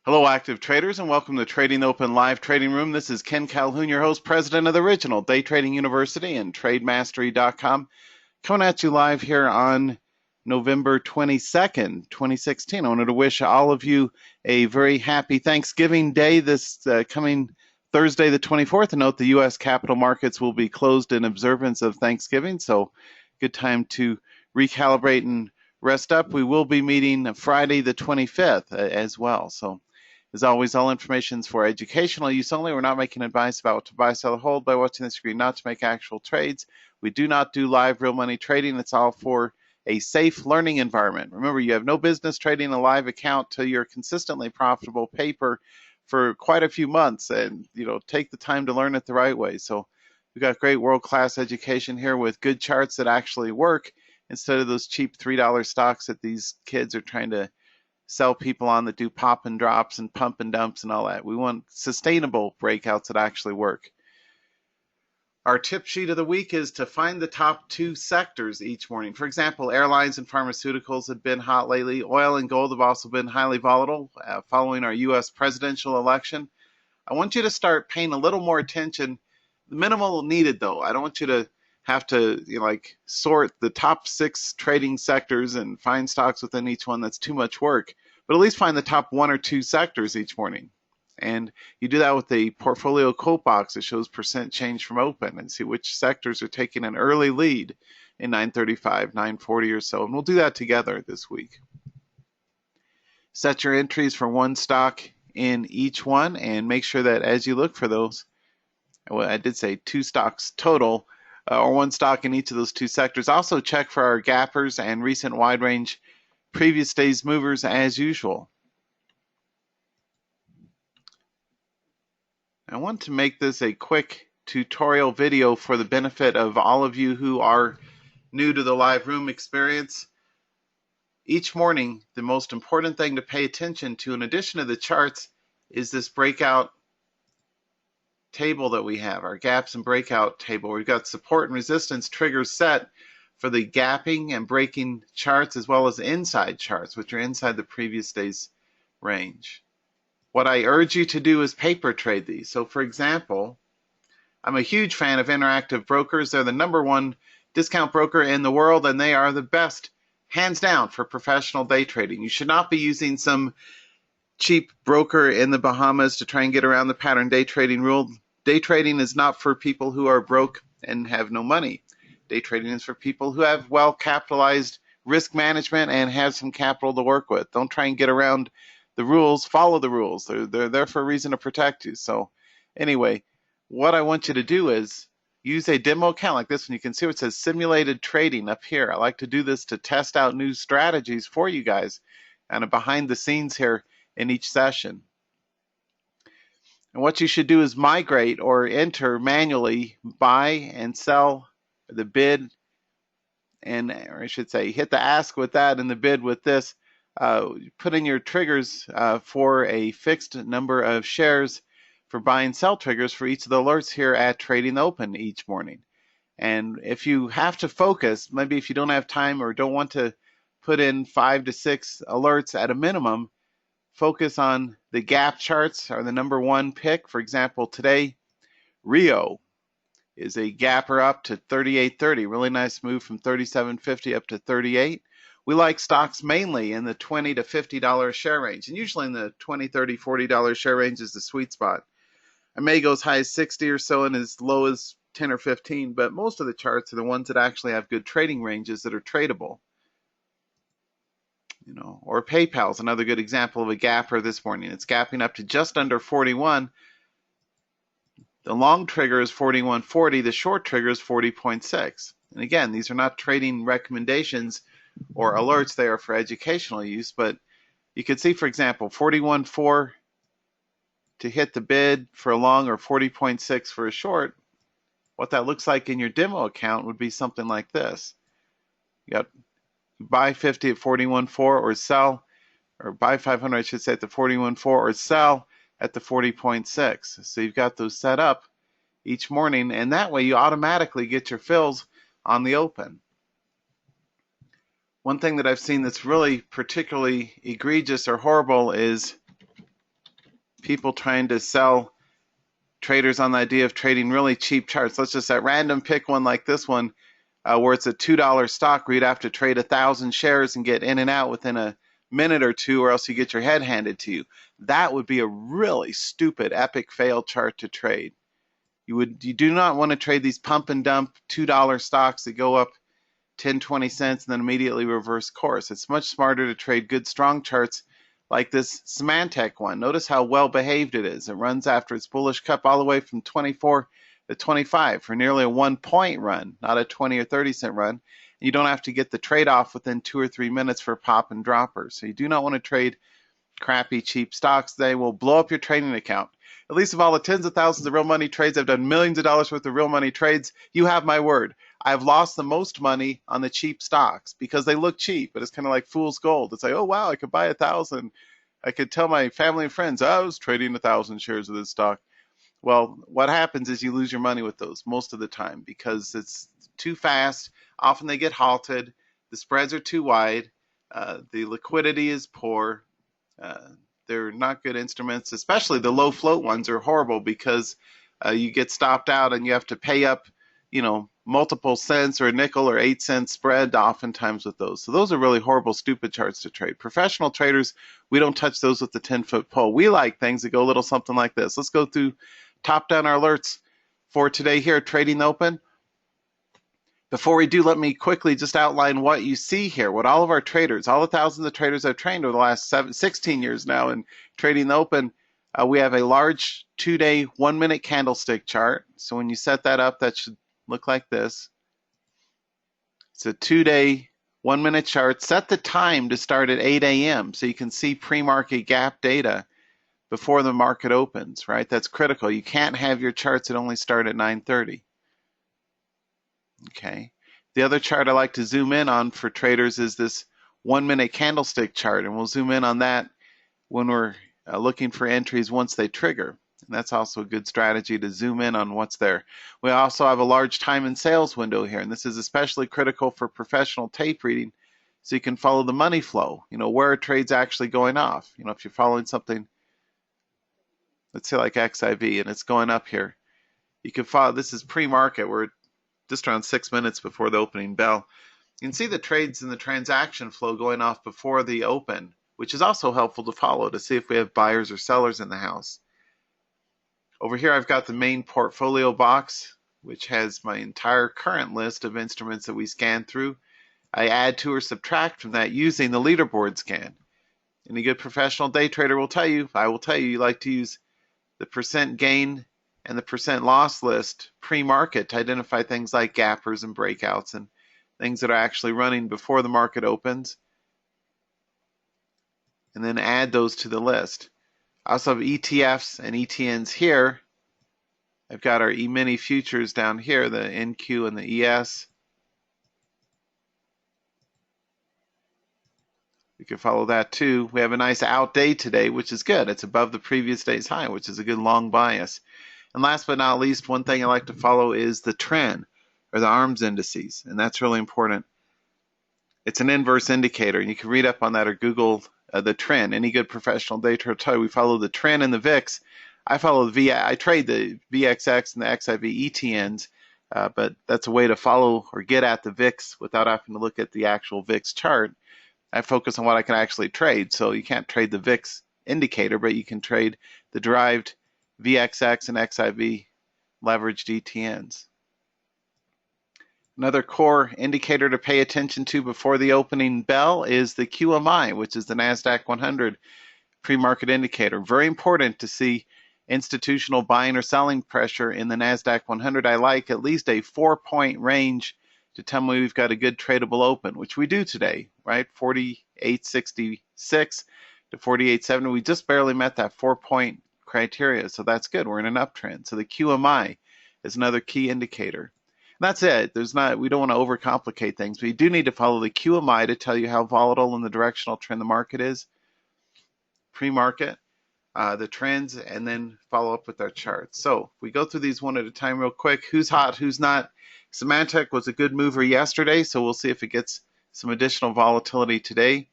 Hello, active traders, and welcome to Trading Open Live Trading Room. This is Ken Calhoun, your host, president of the original Day Trading University and TradeMastery.com, coming at you live here on November 22nd, 2016. I wanted to wish all of you a very happy Thanksgiving Day this coming Thursday, the 24th. And note the U.S. capital markets will be closed in observance of Thanksgiving, so good time to recalibrate and rest up. We will be meeting Friday, the 25th as well. So, as always, all information is for educational use only. We're not making advice about what to buy, sell, or hold by watching the screen, not to make actual trades. We do not do live real money trading. It's all for a safe learning environment. Remember, you have no business trading a live account till you're consistently profitable paper for quite a few months, and take the time to learn it the right way. So we've got great world-class education here with good charts that actually work instead of those cheap $3 stocks that these kids are trying to sell people on that do pop and drops and pump and dumps and all that. We want sustainable breakouts that actually work. Our tip sheet of the week is to find the top 2 sectors each morning. For example, airlines and pharmaceuticals have been hot lately. Oil and gold have also been highly volatile following our U.S. presidential election. I want you to start paying a little more attention. The minimal needed, though. I don't want you to have to sort the top 6 trading sectors and find stocks within each one. That's too much work. But at least find the top 1 or 2 sectors each morning. And you do that with the portfolio quote box that shows percent change from open and see which sectors are taking an early lead in 935, 940 or so. And we'll do that together this week. Set your entries for 1 stock in each one and make sure that as you look for those, well, I did say 2 stocks total, or 1 stock in each of those 2 sectors. Also check for our gappers and recent wide range previous day's movers as usual. I want to make this a quick tutorial video for the benefit of all of you who are new to the live room experience. Each morning, the most important thing to pay attention to, in addition to the charts, is this breakout table that we have, our gaps and breakout table. We've got support and resistance triggers set for the gapping and breaking charts, as well as inside charts, which are inside the previous day's range. What I urge you to do is paper trade these. So for example, I'm a huge fan of Interactive Brokers. They're the #1 discount broker in the world, and they are the best, hands down, for professional day trading. You should not be using some cheap broker in the Bahamas to try and get around the pattern day trading rule. Day trading is not for people who are broke and have no money. Day trading is for people who have well-capitalized risk management and have some capital to work with. Don't try and get around the rules. Follow the rules. They're there for a reason to protect you. So anyway, what I want you to do is use a demo account like this one. You can see where it says simulated trading up here. I like to do this to test out new strategies for you guys and behind the scenes here in each session. And what you should do is migrate or enter manually buy and sell, the bid, and, or I should say, hit the ask with that and the bid with this. Put in your triggers for a fixed number of shares for buy and sell triggers for each of the alerts here at Trading Open each morning. And if you have to focus, maybe if you don't have time or don't want to put in 5 to 6 alerts at a minimum, focus on the gap charts are the #1 pick. For example, today, Rio is a gapper up to 38.30. Really nice move from 37.50 up to 38. We like stocks mainly in the $20 to $50 share range, and usually in the $20, $30, $40 share range is the sweet spot. I may go as high as 60 or so and as low as 10 or 15, but most of the charts are the ones that actually have good trading ranges that are tradable. Or PayPal is another good example of a gapper this morning. It's gapping up to just under 41. The long trigger is 41.40. The short trigger is 40.6. And again, these are not trading recommendations or alerts. They are for educational use. But you could see, for example, 41.4 to hit the bid for a long, or 40.6 for a short. What that looks like in your demo account would be something like this. You got buy 50 at 41.4 or sell, or buy 500, I should say, at the 41.4 or sell at the 40.6. So you've got those set up each morning, and that way you automatically get your fills on the open. One thing that I've seen that's really particularly egregious or horrible is people trying to sell traders on the idea of trading really cheap charts. Let's just at random pick one like this one, where it's a $2 stock where you'd have to trade 1,000 shares and get in and out within a minute or two, or else you get your head handed to you. That would be a really stupid, epic fail chart to trade. You do not want to trade these pump and dump $2 stocks that go up 10, 20 cents and then immediately reverse course. It's much smarter to trade good, strong charts like this Symantec one. Notice how well behaved it is. It runs after its bullish cup all the way from 24 to 25 for nearly a 1 point run, not a 20 or 30 cent run. You don't have to get the trade off within 2 or 3 minutes for pop and droppers. So you do not want to trade crappy, cheap stocks. They will blow up your trading account. At least of all the tens of thousands of real money trades, I've done millions of dollars worth of real money trades. You have my word. I've lost the most money on the cheap stocks because they look cheap, but it's kind of like fool's gold. It's like, oh, wow, I could buy 1,000. I could tell my family and friends, I was trading 1,000 shares of this stock. Well, what happens is you lose your money with those most of the time because it's too fast. Often they get halted. The spreads are too wide. The liquidity is poor. They're not good instruments, especially the low float ones are horrible because you get stopped out and you have to pay up, multiple cents or a nickel or 8 cent spread oftentimes with those. So those are really horrible, stupid charts to trade. Professional traders, we don't touch those with the 10-foot pole. We like things that go a little something like this. Let's go through top down our alerts for today here, Trading Open. Before we do, let me quickly just outline what you see here, what all of our traders, all the thousands of traders I've trained over the last 16 years now in Trading Open, we have a large 2-day 1-minute candlestick chart. So when you set that up, that should look like this. It's a 2-day 1-minute chart. Set the time to start at 8 a.m. so you can see pre-market gap data before the market opens, right? That's critical. You can't have your charts that only start at 9:30. Okay. The other chart I like to zoom in on for traders is this 1-minute candlestick chart, and we'll zoom in on that when we're looking for entries once they trigger. And that's also a good strategy to zoom in on what's there. We also have a large time and sales window here, and this is especially critical for professional tape reading so you can follow the money flow. Where are trades actually going off? If you're following something, let's say like XIV, and it's going up here, you can follow. This is pre-market. We're just around 6 minutes before the opening bell. You can see the trades in the transaction flow going off before the open, which is also helpful to follow to see if we have buyers or sellers in the house. Over here I've got the main portfolio box, which has my entire current list of instruments that we scan through. I add to or subtract from that using the leaderboard scan. Any good professional day trader will tell you, I will tell you, you like to use the percent gain and the percent loss list pre-market to identify things like gappers and breakouts and things that are actually running before the market opens, and then add those to the list. I also have ETFs and ETNs here. I've got our E-mini futures down here, the NQ and the ES. You can follow that too. We have a nice out day today, which is good. It's above the previous day's high, which is a good long bias. And last but not least, one thing I like to follow is the trend, or the ARMS indices, and that's really important. It's an inverse indicator, and you can read up on that or Google the trend. Any good professional day trader will tell you we follow the trend in the VIX. I trade the VXX and the XIV ETNs, but that's a way to follow or get at the VIX without having to look at the actual VIX chart. I focus on what I can actually trade, so you can't trade the VIX indicator, but you can trade the derived VXX and XIV leveraged ETNs. Another core indicator to pay attention to before the opening bell is the QMI, which is the NASDAQ 100 pre-market indicator. Very important to see institutional buying or selling pressure in the NASDAQ 100. I like at least a 4-point range to tell me we've got a good tradable open, which we do today, right? 48.66 to 48.70. We just barely met that 4-point criteria, so that's good. We're in an uptrend. So the QMI is another key indicator. And that's it. We don't want to overcomplicate things, but you do need to follow the QMI to tell you how volatile and the directional trend the market is. Pre-market, the trends, and then follow up with our charts. So if we go through these one at a time real quick, who's hot, who's not. Symantec was a good mover yesterday, so we'll see if it gets some additional volatility today.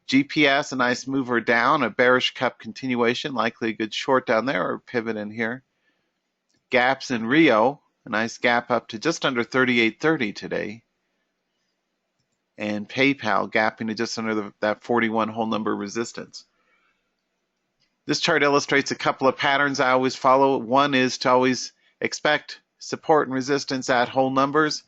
GPS, a nice mover down, a bearish cup continuation, likely a good short down there or pivot in here. Gaps in Rio, a nice gap up to just under 38.30 today. And PayPal gapping to just under that 41 whole number resistance. This chart illustrates a couple of patterns I always follow. One is to always expect support and resistance at whole numbers.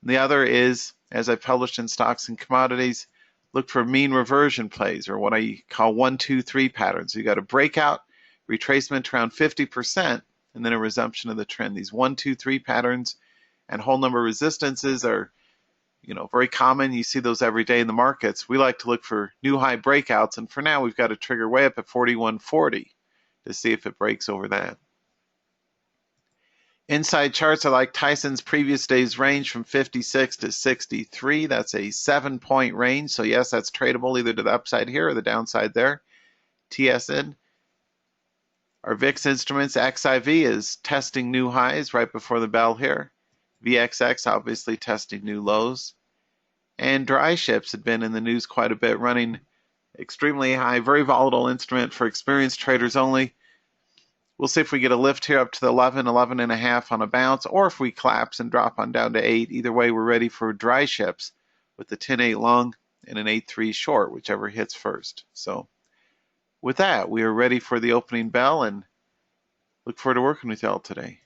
And the other is, as I published in Stocks and Commodities, look for mean reversion plays, or what I call 1, 2, 3 patterns. You got a breakout, retracement around 50%, and then a resumption of the trend. These 1, 2, 3 patterns and whole number resistances are very common. You see those every day in the markets. We like to look for new high breakouts, and for now we've got a trigger way up at 41.40 to see if it breaks over that. Inside charts, I like Tyson's previous day's range from 56 to 63. That's a 7-point range, so yes, that's tradable either to the upside here or the downside there. TSN. Our VIX instruments, XIV is testing new highs right before the bell here. VXX obviously testing new lows. And dry ships had been in the news quite a bit, running extremely high, very volatile instrument for experienced traders only. We'll see if we get a lift here up to the 11, 11.5 on a bounce, or if we collapse and drop on down to 8. Either way, we're ready for dry ships with the 10.8 long and an 8.3 short, whichever hits first. So with that, we are ready for the opening bell and look forward to working with y'all today.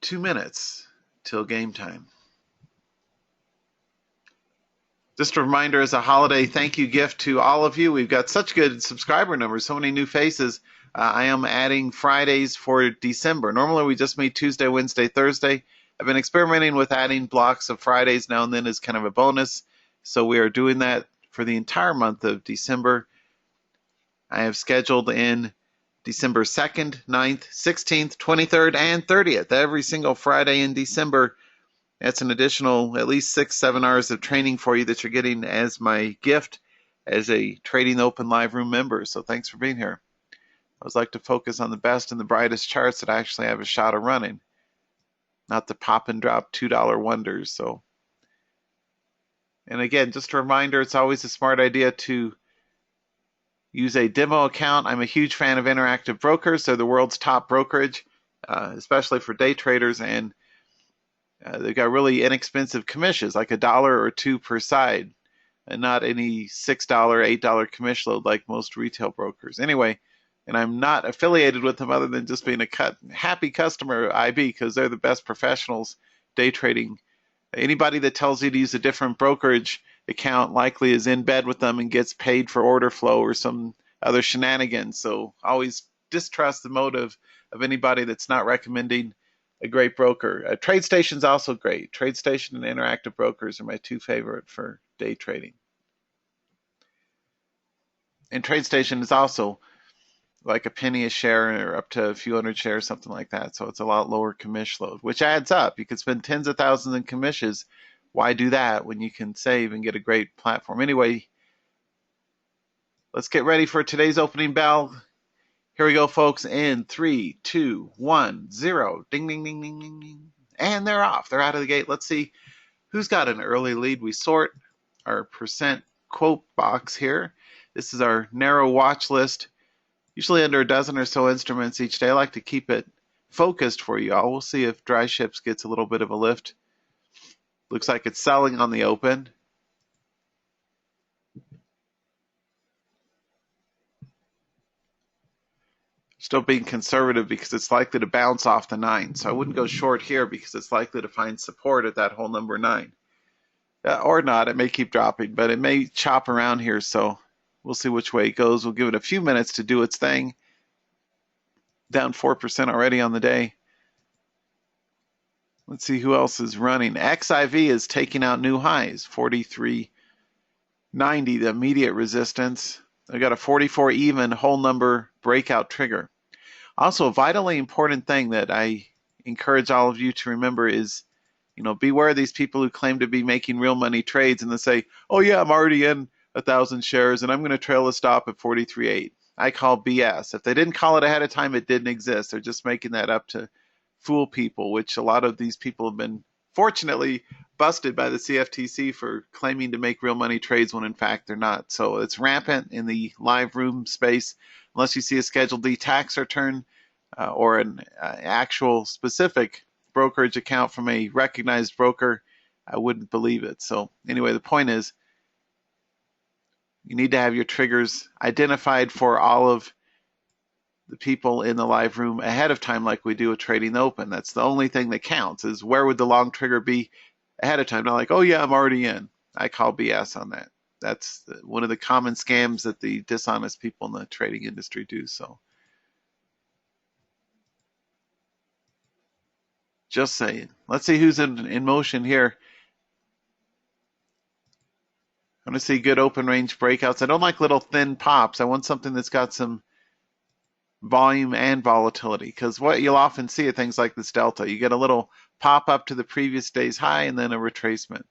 2 minutes till game time. Just a reminder, as a holiday thank you gift to all of you. We've got such good subscriber numbers, so many new faces. I am adding Fridays for December. Normally we just meet Tuesday, Wednesday, Thursday. I've been experimenting with adding blocks of Fridays now and then as kind of a bonus. So we are doing that for the entire month of December. I have scheduled in December 2nd, 9th, 16th, 23rd, and 30th. Every single Friday in December. That's an additional at least 6-7 hours of training for you that you're getting as my gift as a Trading Open Live Room member. So thanks for being here. I always like to focus on the best and the brightest charts that I actually have a shot of running, not the pop and drop $2 wonders. And again, just a reminder, it's always a smart idea to use a demo account. I'm a huge fan of Interactive Brokers. They're the world's top brokerage, especially for day traders, and they've got really inexpensive commissions, like $1 or $2 per side, and not any $6, $8 commission load like most retail brokers. Anyway, and I'm not affiliated with them other than just being a happy customer of IB, because they're the best professionals day trading. Anybody that tells you to use a different brokerage account likely is in bed with them and gets paid for order flow or some other shenanigans. So always distrust the motive of anybody that's not recommending a great broker. TradeStation's also great. TradeStation and Interactive Brokers are my two favorite for day trading. And TradeStation is also like a penny a share or up to a few hundred shares, something like that. So it's a lot lower commission load, which adds up. You could spend tens of thousands in commissions. Why do that when you can save and get a great platform? Anyway, let's get ready for today's opening bell. Here we go, folks, in 3, 2, 1, 0. Ding, ding, ding, ding, ding, ding. And they're off. They're out of the gate. Let's see who's got an early lead. We sort our percent quote box here. This is our narrow watch list, usually under a dozen or so instruments each day. I like to keep it focused for you all. We'll see if dry ships gets a little bit of a lift. Looks like it's selling on the open. Still being conservative because it's likely to bounce off the 9. So I wouldn't go short here because it's likely to find support at that whole number 9. Or not, it may keep dropping, but it may chop around here. So we'll see which way it goes. We'll give it a few minutes to do its thing. Down 4% already on the day. Let's see who else is running. XIV is taking out new highs, 43.90, the immediate resistance. I've got a 44 even whole number breakout trigger. Also, a vitally important thing that I encourage all of you to remember is, beware of these people who claim to be making real money trades and they say, oh yeah, I'm already in 1,000 shares and I'm going to trail a stop at 43.8. I call BS. If they didn't call it ahead of time, it didn't exist. They're just making that up to fool people, which a lot of these people have been fortunately busted by the CFTC for claiming to make real money trades when in fact they're not. So it's rampant in the live room space. Unless you see a Schedule D tax return or an actual specific brokerage account from a recognized broker, I wouldn't believe it. So anyway, the point is you need to have your triggers identified for all of the people in the live room ahead of time, like we do with Trading Open. That's the only thing that counts, is where would the long trigger be ahead of time. Not like, oh yeah, I'm already in. I call BS on that. That's one of the common scams that the dishonest people in the trading industry do. So just saying. Let's see who's in motion here. I want to see good open range breakouts. I don't like little thin pops. I want something that's got some volume and volatility, because what you'll often see at things like this delta, you get a little pop up to the previous day's high and then a retracement.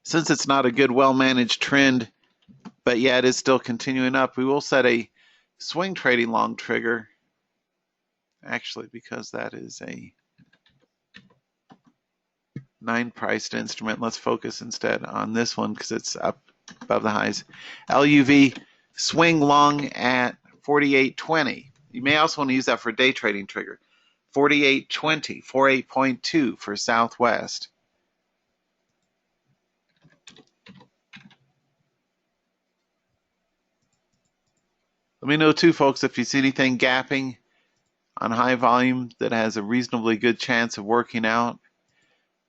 Since it's not a good, well-managed trend, but yeah, it is still continuing up, we will set a swing trading long trigger, actually, because that is a 9-priced instrument. Let's focus instead on this one because it's up above the highs. LUV swing long at 48.20. You may also want to use that for a day trading trigger. 48.20, 48.2 for Southwest. Let me know too, folks, if you see anything gapping on high volume that has a reasonably good chance of working out.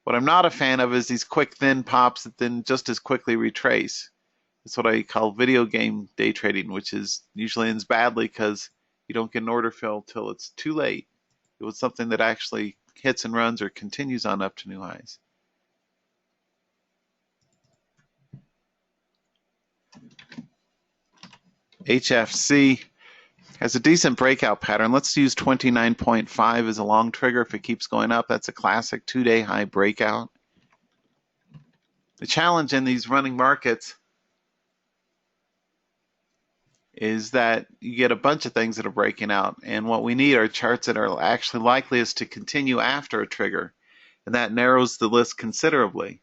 What I'm not a fan of is these quick thin pops that then just as quickly retrace. That's what I call video game day trading, which is usually ends badly because you don't get an order fill till it's too late. It was something that actually hits and runs or continues on up to new highs. HFC has a decent breakout pattern. Let's use 29.5 as a long trigger. If it keeps going up, that's a classic 2-day high breakout. The challenge in these running markets is that you get a bunch of things that are breaking out, and what we need are charts that are actually likeliest to continue after a trigger, and that narrows the list considerably.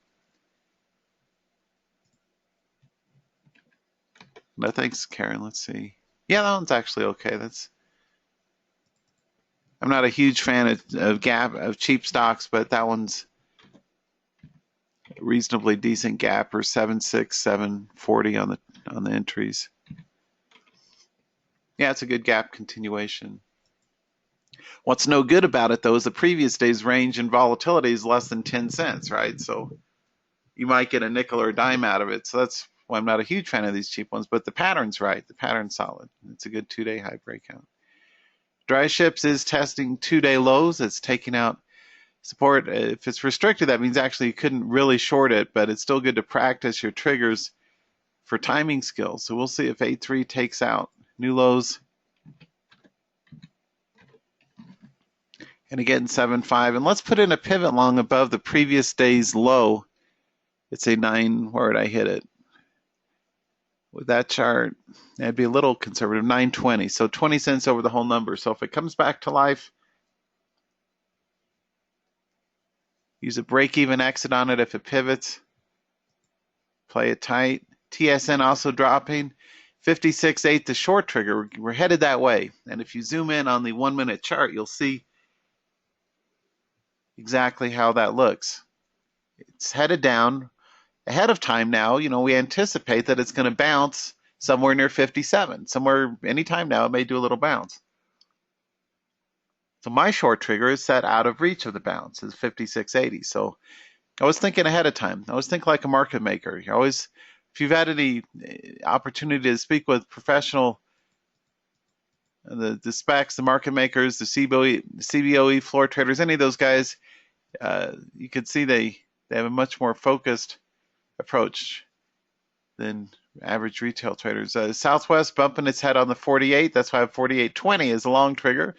No thanks, Karen. Let's see. Yeah, that one's actually okay. I'm not a huge fan of cheap stocks, but that one's a reasonably decent gap, or 7.6, 740 on the entries. Yeah, it's a good gap continuation. What's no good about it, though, is the previous day's range and volatility is less than 10 cents, right? So you might get a nickel or a dime out of it. So that's why I'm not a huge fan of these cheap ones, but the pattern's right. The pattern's solid. It's a good 2-day high breakout. Dry ships is testing 2-day lows. It's taking out support. If it's restricted, that means actually you couldn't really short it, but it's still good to practice your triggers for timing skills. So we'll see if A3 takes out new lows. And again, 7.5. And let's put in a pivot long above the previous day's low. It's a 9, where did I hit it? With that chart, that'd be a little conservative, 9.20. So 20 cents over the whole number. So if it comes back to life, use a break-even exit on it if it pivots. Play it tight. TSN also dropping. 56.8, the short trigger. We're headed that way. And if you zoom in on the 1-minute chart, you'll see exactly how that looks. It's headed down ahead of time now. We anticipate that it's going to bounce somewhere near 57. Somewhere, anytime now, it may do a little bounce. So my short trigger is set out of reach of the bounce, is 56.80. So I was thinking ahead of time. I was thinking like a market maker. You always, if you've had any opportunity to speak with professional, the specs, the market makers, the CBOE floor traders, any of those guys, you could see they have a much more focused approach than average retail traders. Southwest bumping its head on the 48. That's why I have 48.20 is a long trigger.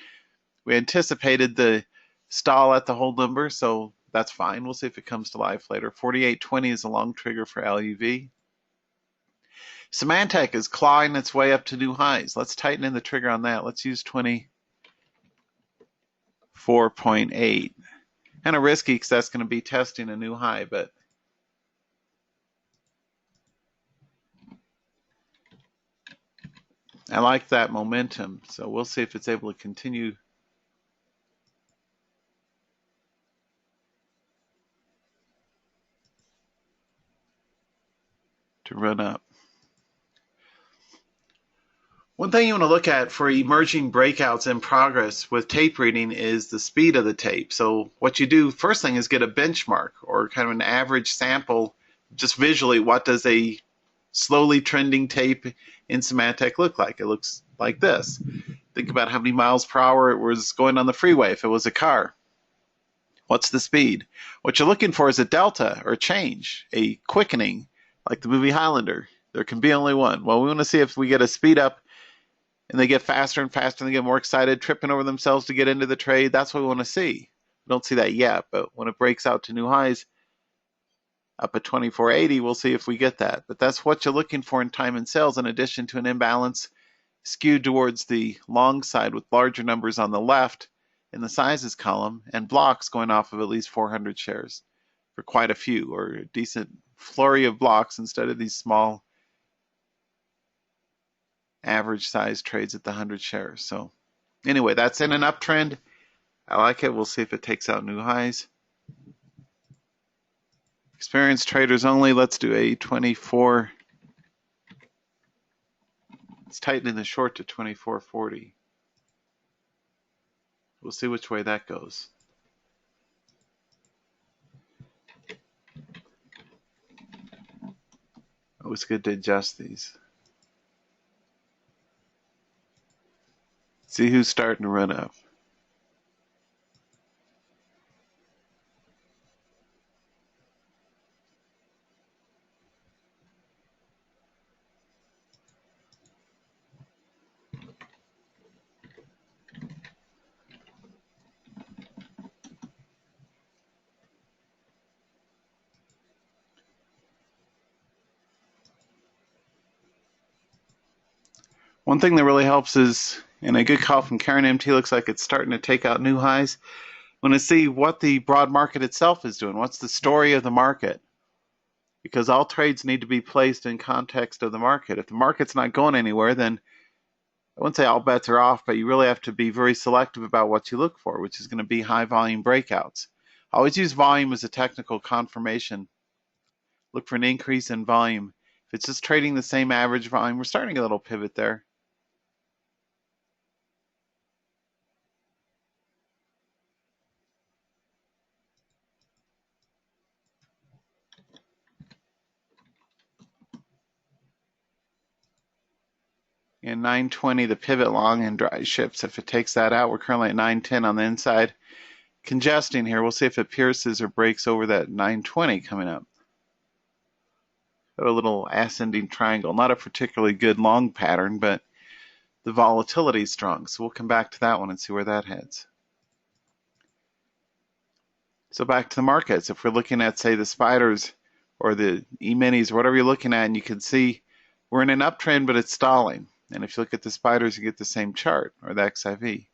We anticipated the stall at the whole number, so that's fine. We'll see if it comes to life later. 48.20 is a long trigger for LUV. Symantec is clawing its way up to new highs. Let's tighten in the trigger on that. Let's use 24.8. Kind of risky because that's going to be testing a new high, but I like that momentum. So we'll see if it's able to continue to run up. One thing you want to look at for emerging breakouts in progress with tape reading is the speed of the tape. So what you do first thing is get a benchmark or kind of an average sample, just visually, what does a slowly trending tape in Symantec look like? It looks like this. Think about how many miles per hour it was going on the freeway if it was a car. What's the speed? What you're looking for is a delta or change, a quickening, like the movie Highlander. There can be only one. Well, we want to see if we get a speed up and they get faster and faster and they get more excited, tripping over themselves to get into the trade. That's what we want to see. We don't see that yet, but when it breaks out to new highs up at 2480, we'll see if we get that. But that's what you're looking for in time and sales, in addition to an imbalance skewed towards the long side with larger numbers on the left in the sizes column and blocks going off of at least 400 shares for quite a few, or a decent flurry of blocks instead of these small average size trades at the 100 shares. So anyway, that's in an uptrend. I like it. We'll see if it takes out new highs. Experienced traders only. Let's do a 24. It's tightening the short to 24.40. We'll see which way that goes. Always good to adjust these. See who's starting to run up. One thing that really helps is, and a good call from Karen MT, looks like it's starting to take out new highs. We want to see what the broad market itself is doing. What's the story of the market? Because all trades need to be placed in context of the market. If the market's not going anywhere, then I wouldn't say all bets are off, but you really have to be very selective about what you look for, which is going to be high volume breakouts. Always use volume as a technical confirmation. Look for an increase in volume. If it's just trading the same average volume, we're starting a little pivot there. And 920, the pivot long and dry ships. If it takes that out, we're currently at 910 on the inside. Congesting here. We'll see if it pierces or breaks over that 920 coming up. Got a little ascending triangle. Not a particularly good long pattern, but the volatility is strong. So we'll come back to that one and see where that heads. So back to the markets. If we're looking at, say, the spiders or the E-minis or whatever you're looking at, and you can see we're in an uptrend, but it's stalling. And if you look at the spiders, you get the same chart, or the XIV.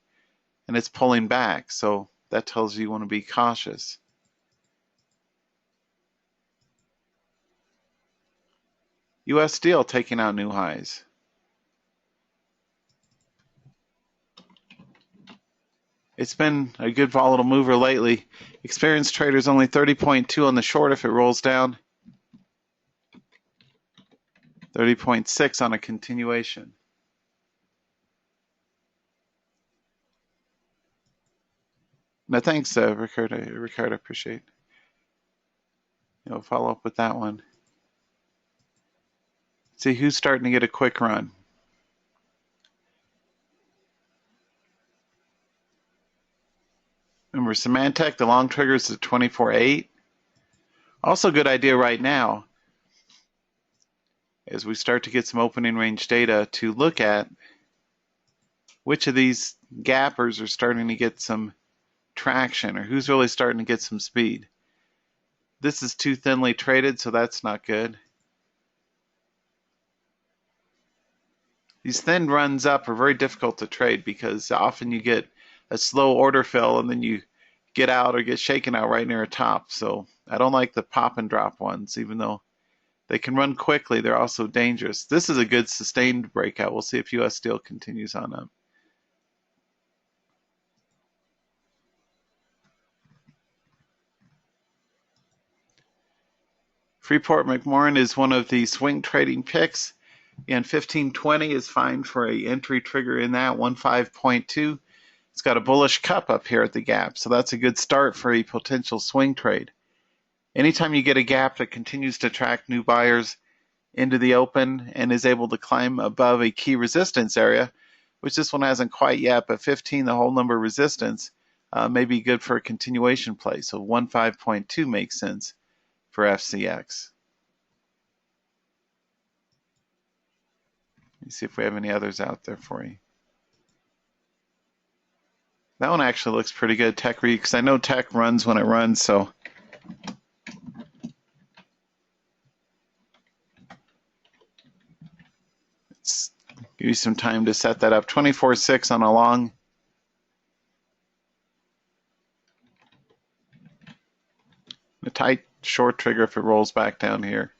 And it's pulling back, so that tells you want to be cautious. US Steel taking out new highs. It's been a good volatile mover lately. Experienced traders only 30.2 on the short if it rolls down. 30.6 on a continuation. No, thanks, Ricardo. Ricardo, appreciate. You'll follow up with that one. See who's starting to get a quick run. Remember, Symantec, the long trigger is at 24.8. Also, good idea right now, as we start to get some opening range data, to look at which of these gappers are starting to get some traction, or who's really starting to get some speed. This is too thinly traded, so that's not good. These thin runs up are very difficult to trade because often you get a slow order fill and then you get out or get shaken out right near a top. So I don't like the pop and drop ones, even though they can run quickly. They're also dangerous. This is a good sustained breakout. We'll see if U.S. Steel continues on up. Freeport-McMoRan is one of the swing trading picks, and 1520 is fine for a entry trigger in that, 15.2. It's got a bullish cup up here at the gap, so that's a good start for a potential swing trade. Anytime you get a gap that continues to attract new buyers into the open and is able to climb above a key resistance area, which this one hasn't quite yet, but 15, the whole number resistance, may be good for a continuation play. So 15.2 makes sense for FCX. Let me see if we have any others out there for you. That one actually looks pretty good, Tech Re, because I know Tech runs when it runs, so let's give you some time to set that up. 24.6 on a long. A tight short trigger if it rolls back down here.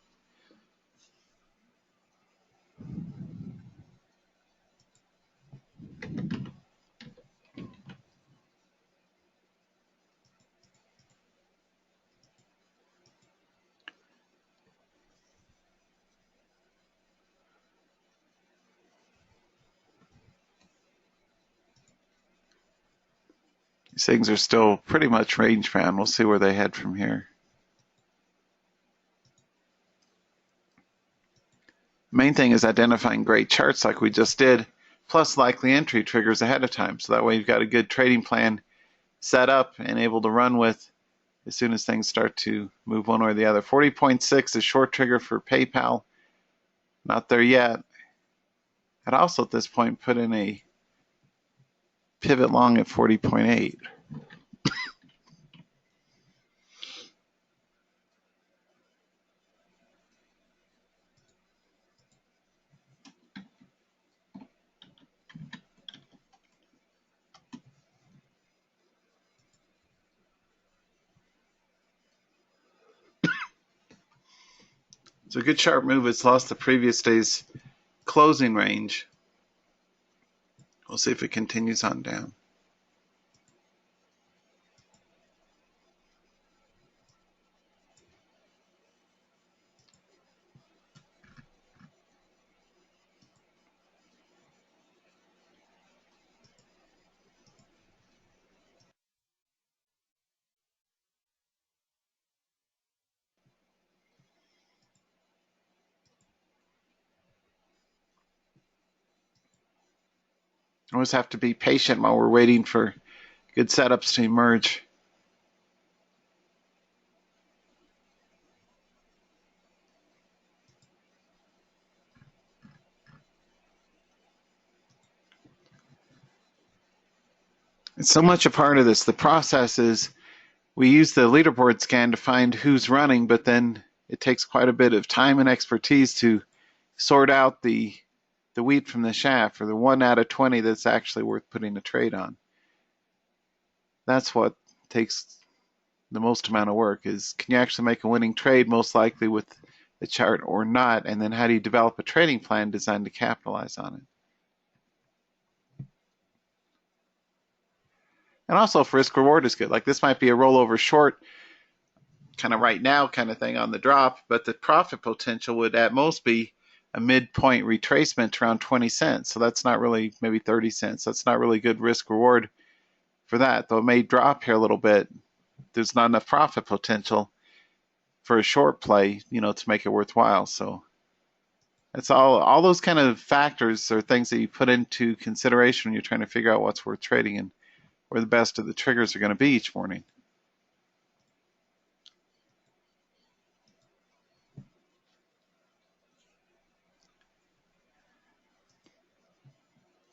These things are still pretty much range bound. We'll see where they head from here. Main thing is identifying great charts like we just did, plus likely entry triggers ahead of time. So that way you've got a good trading plan set up and able to run with as soon as things start to move one way or the other. 40.6 is short trigger for PayPal. Not there yet. I'd also at this point put in a pivot long at 40.8. It's a good sharp move. It's lost the previous day's closing range. We'll see if it continues on down. Always have to be patient while we're waiting for good setups to emerge. It's so much a part of this. The process is we use the leaderboard scan to find who's running, but then it takes quite a bit of time and expertise to sort out the wheat from the chaff, or the 1 out of 20 that's actually worth putting a trade on. That's what takes the most amount of work, is can you actually make a winning trade, most likely with the chart or not, and then how do you develop a trading plan designed to capitalize on it. And also if risk reward is good, like this might be a rollover short kind of right now kind of thing on the drop, but the profit potential would at most be a midpoint retracement around 20 cents. So that's not really, maybe 30 cents. That's not really good risk reward for that. Though it may drop here a little bit, there's not enough profit potential for a short play, to make it worthwhile. So it's all those kind of factors are things that you put into consideration when you're trying to figure out what's worth trading and where the best of the triggers are going to be each morning.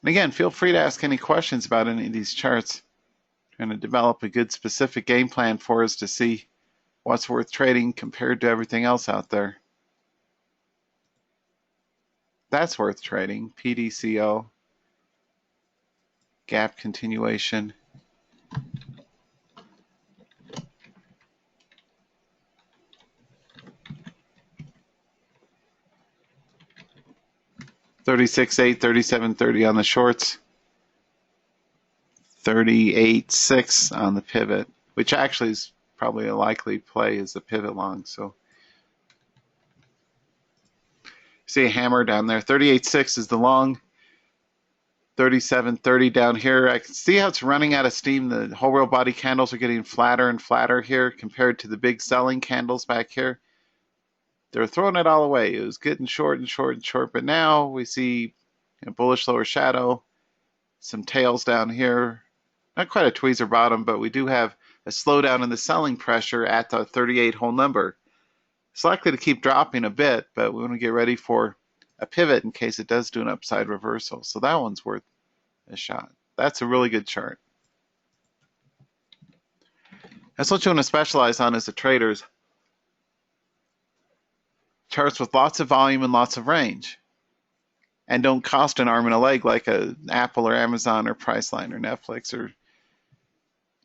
And again, feel free to ask any questions about any of these charts. Trying to develop a good specific game plan for us to see what's worth trading compared to everything else out there. That's worth trading. PDCO, gap continuation. 36.8, 37.30 on the shorts, 38.6 on the pivot, which actually is probably a likely play as the pivot long. So see a hammer down there. 38.6 is the long, 37.30 down here. I can see how it's running out of steam. The whole real body candles are getting flatter and flatter here compared to the big selling candles back here. They're throwing it all away. It was getting short and short and short, but now we see a bullish lower shadow, some tails down here. Not quite a tweezer bottom, but we do have a slowdown in the selling pressure at the 38 whole number. It's likely to keep dropping a bit, but we want to get ready for a pivot in case it does do an upside reversal. So that one's worth a shot. That's a really good chart. That's what you want to specialize on as a trader. Charts with lots of volume and lots of range. And don't cost an arm and a leg like a Apple or Amazon or Priceline or Netflix or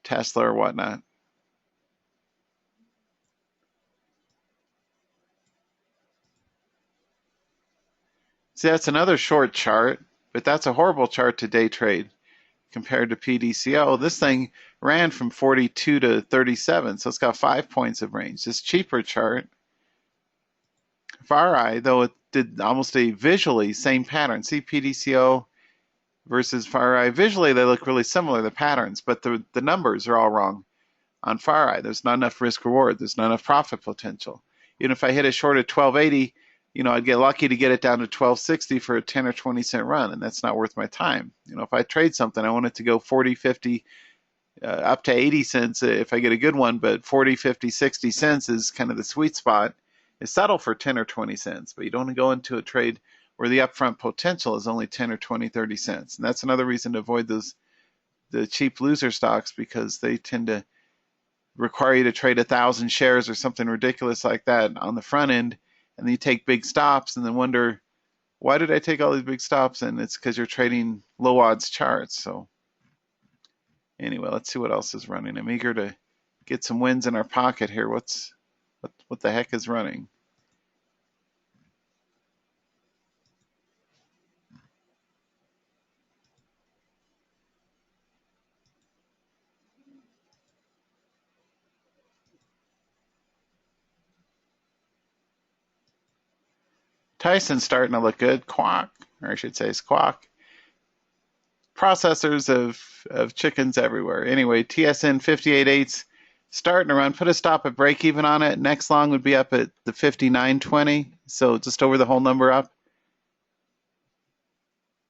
Tesla or whatnot. See, that's another short chart, but that's a horrible chart to day trade compared to PDCO. This thing ran from 42 to 37, so it's got 5 points of range. This cheaper chart, FireEye, though it did almost a visually same pattern. See PDCO versus FireEye. Visually, they look really similar, the patterns, but the numbers are all wrong on FireEye. There's not enough risk reward. There's not enough profit potential. Even if I hit a short at 12.80, I'd get lucky to get it down to 12.60 for a 10 or 20 cent run, and that's not worth my time. If I trade something, I want it to go 40, 50, up to 80 cents if I get a good one, but 40, 50, 60 cents is kind of the sweet spot. It's settle for 10 or 20 cents, but you don't want to go into a trade where the upfront potential is only 10 or 20, 30 cents. And that's another reason to avoid the cheap loser stocks, because they tend to require you to trade 1,000 shares or something ridiculous like that on the front end, and then you take big stops and then wonder, why did I take all these big stops? And it's because you're trading low odds charts. So anyway, let's see what else is running. I'm eager to get some wins in our pocket here. What the heck is running? Tyson's starting to look good. Quack, or I should say squawk. Processors of chickens everywhere. Anyway, TSN 58.8's starting to run. Put a stop at break even on it. Next long would be up at the 59.20, so just over the whole number up.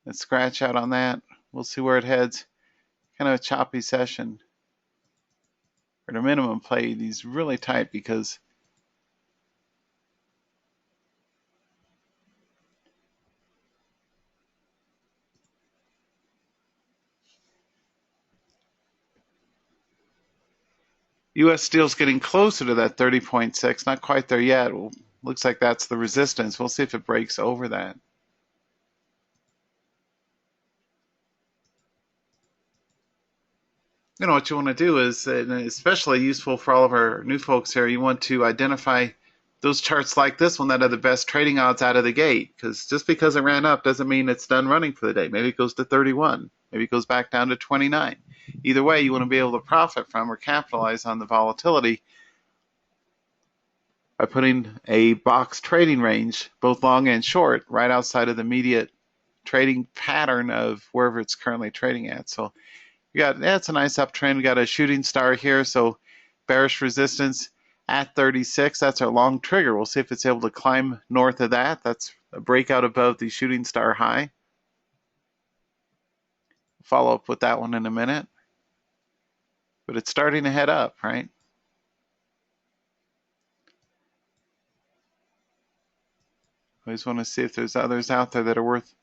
Let's scratch out on that. We'll see where it heads. Kind of a choppy session. Or at a minimum, play these really tight, because U.S. Steel's getting closer to that 30.6, not quite there yet. Well, looks like that's the resistance. We'll see if it breaks over that. What you want to do is, and especially useful for all of our new folks here, you want to identify those charts like this one that are the best trading odds out of the gate, because just because it ran up doesn't mean it's done running for the day. Maybe it goes to 31. Maybe it goes back down to 29. Either way, you want to be able to profit from or capitalize on the volatility by putting a box trading range, both long and short, right outside of the immediate trading pattern of wherever it's currently trading at. So that's a nice uptrend. We got a shooting star here, so bearish resistance at 36. That's our long trigger. We'll see if it's able to climb north of that. That's a breakout above the shooting star high. Follow up with that one in a minute. But it's starting to head up, right? I just want to see if there's others out there that are worth.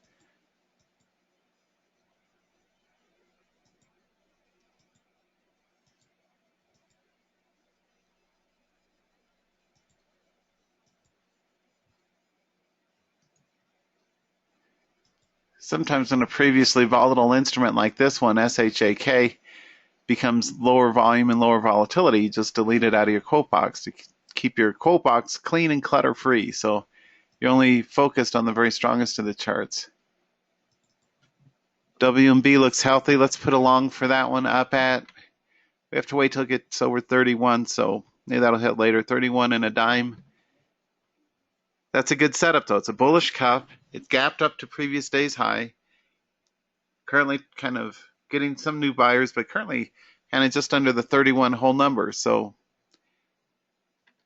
Sometimes when a previously volatile instrument like this one, SHAK, becomes lower volume and lower volatility, you just delete it out of your quote box to keep your quote box clean and clutter free. So you're only focused on the very strongest of the charts. WMB looks healthy. Let's put a long for that one up at, we have to wait till it gets over 31, so maybe that'll hit later. 31 and a dime. That's a good setup though. It's a bullish cup. It's gapped up to previous day's high. Currently kind of getting some new buyers, but currently kind of just under the 31 whole number. So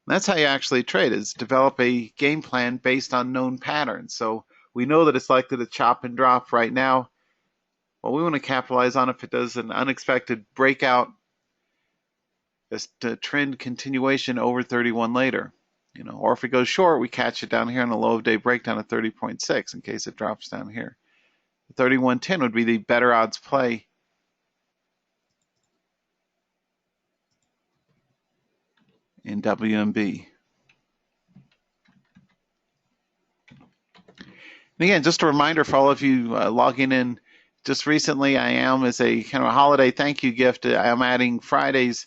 that's how you actually trade, is develop a game plan based on known patterns. So we know that it's likely to chop and drop right now. Well, we want to capitalize on if it does an unexpected breakout, just a trend continuation over 31 later. Or if it goes short, we catch it down here on a low of day breakdown at 30.6 in case it drops down here. 31.10 would be the better odds play. In WMB. And again, just a reminder for all of you logging in just recently, I am, as a kind of a holiday thank you gift, I am adding Fridays